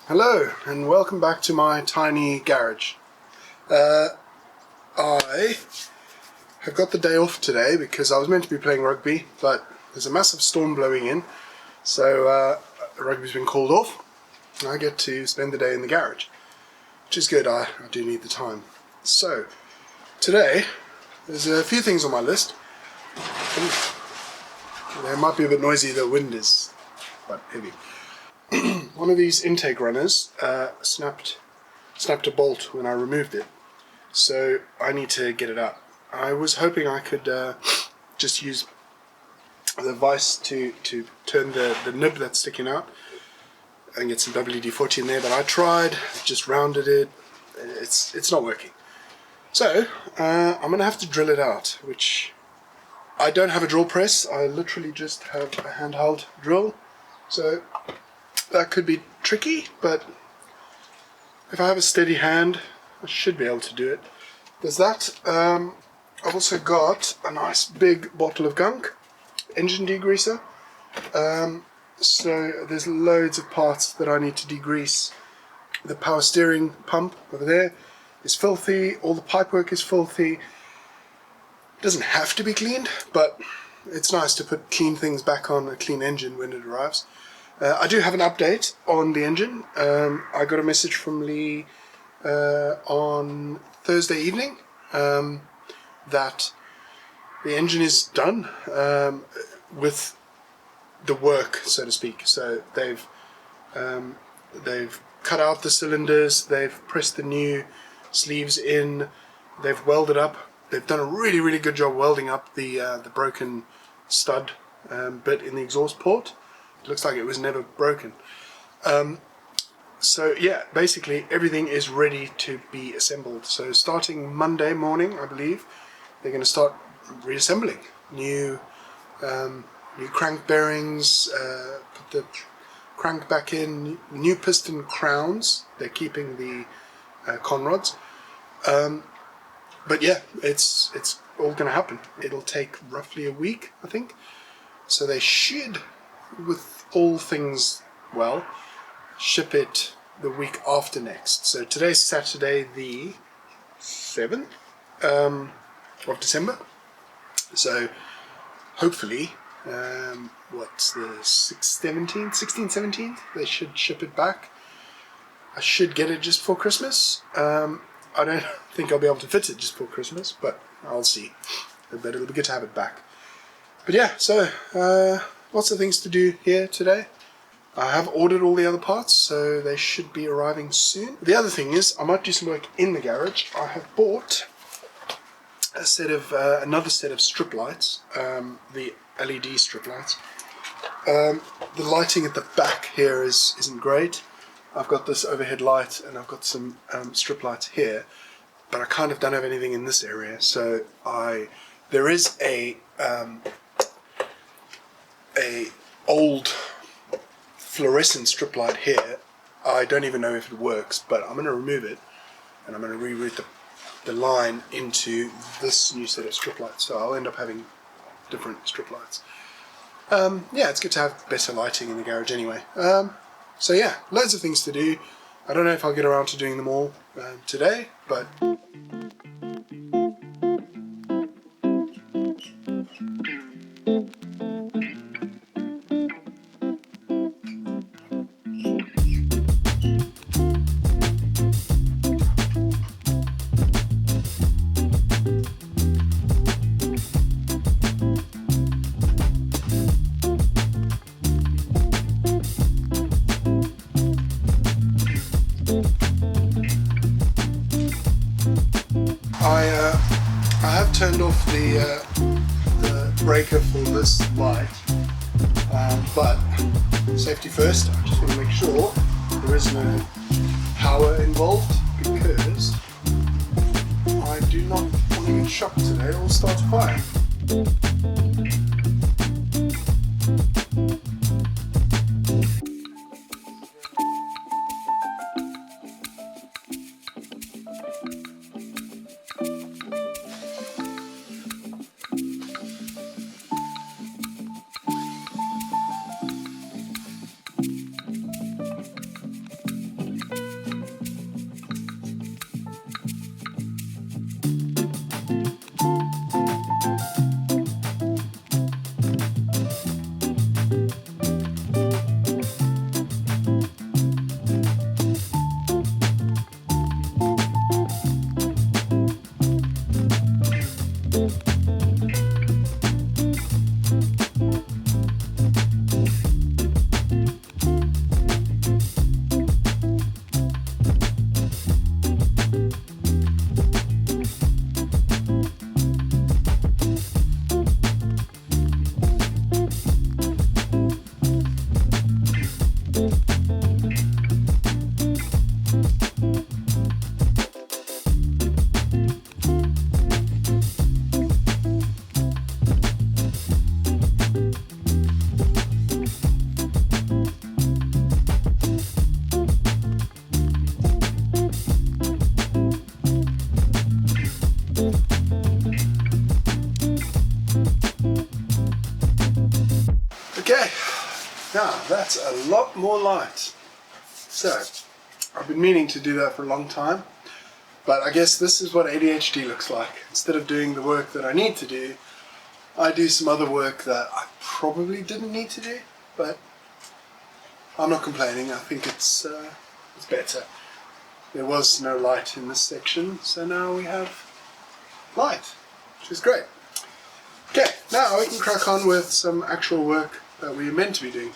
Hello and welcome back to my tiny garage. I have got the day off today because I was meant to be playing rugby, but there's a massive storm blowing in, so rugby's been called off and I get to spend the day in the garage, which is good. I do need the time. So today there's a few things on my list. They might be a bit noisy, the wind is quite heavy. One of these intake runners snapped a bolt when I removed it, so I need to get it out. I was hoping I could just use the vise to turn the nib that's sticking out and get some WD-40 in there, but I tried, just rounded it, it's not working. So I'm going to have to drill it out, which I don't have a drill press, I literally just have a handheld drill, so that could be tricky, but if I have a steady hand, I should be able to do it. There's that. I've also got a nice big bottle of gunk, engine degreaser. So there's loads of parts that I need to degrease. The power steering pump over there is filthy, all the pipework is filthy. It doesn't have to be cleaned, but it's nice to put clean things back on a clean engine when it arrives. I do have an update on the engine. I got a message from Lee on Thursday evening that the engine is done with the work, so to speak. So they've cut out the cylinders, they've pressed the new sleeves in, they've welded up. They've done a really good job welding up the broken stud bit in the exhaust port. It looks like it was never broken. So yeah, basically everything is ready to be assembled. So starting Monday morning, I believe, they're going to start reassembling new crank bearings, put the crank back in, new piston crowns. They're keeping the conrods. But yeah, it's all going to happen. It'll take roughly a week, I think. So they should, with all things well, ship it the week after next. So today's Saturday the 7th of December. So hopefully, what's the 16th, 17th? They should ship it back. I should get it just for Christmas. I don't think I'll be able to fit it just for Christmas, but I'll see. But it'll be good to have it back. But yeah, so lots of things to do here today. I have ordered all the other parts, so they should be arriving soon. The other thing is, I might do some work in the garage. I have bought a set of another set of strip lights, the LED strip lights. The lighting at the back here isn't great. I've got this overhead light and I've got some strip lights here, but I kind of don't have anything in this area. So there is a old fluorescent strip light here. I don't even know if it works, but I'm going to remove it and I'm going to reroute the line into this new set of strip lights. So I'll end up having different strip lights. Yeah, it's good to have better lighting in the garage anyway. So yeah, loads of things to do. I don't know if I'll get around to doing them all today, but I have turned off the breaker for this light, but safety first. I just want to make sure there is no power involved, because I do not want to get shocked today or start a fire. That's a lot more light. So, I've been meaning to do that for a long time, but I guess this is what ADHD looks like. Instead of doing the work that I need to do, I do some other work that I probably didn't need to do, but I'm not complaining. I think it's better. There was no light in this section, so now we have light, which is great. Okay, now we can crack on with some actual work that we're meant to be doing.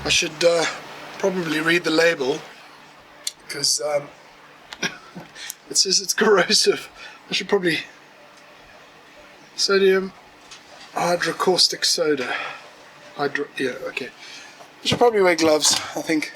I should probably read the label, because it says it's corrosive. I should probably... Sodium hydrocaustic soda. Yeah, okay. I should probably wear gloves, I think.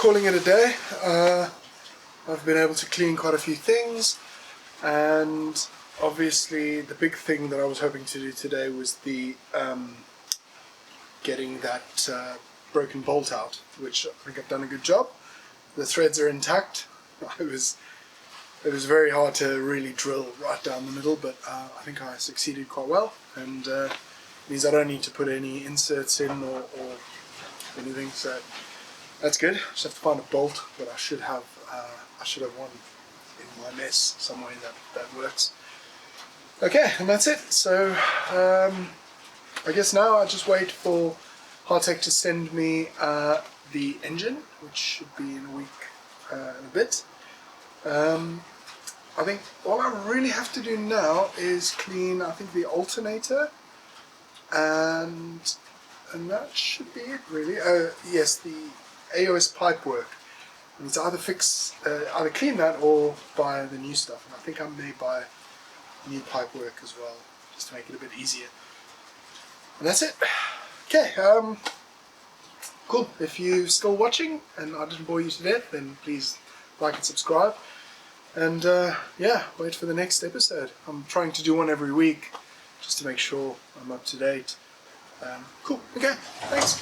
calling it a day. I've been able to clean quite a few things, and obviously the big thing that I was hoping to do today was the getting that broken bolt out, which I think I've done a good job. The threads are intact. It was very hard to really drill right down the middle, but I think I succeeded quite well, and means I don't need to put any inserts in or anything, so that's good. Just have to find a bolt, but I should have one in my mess somewhere that works. Okay, and that's it. So I guess now I just wait for Hartech to send me the engine, which should be in a week and a bit. I think all I really have to do now is clean, I think, the alternator, and that should be it really. Yes, the AOS pipe work. I need to either clean that or buy the new stuff. And I think I may buy new pipe work as well, just to make it a bit easier. And that's it. Okay, cool. If you're still watching and I didn't bore you to death, then please like and subscribe. And yeah, wait for the next episode. I'm trying to do one every week just to make sure I'm up to date. Cool. Okay, thanks.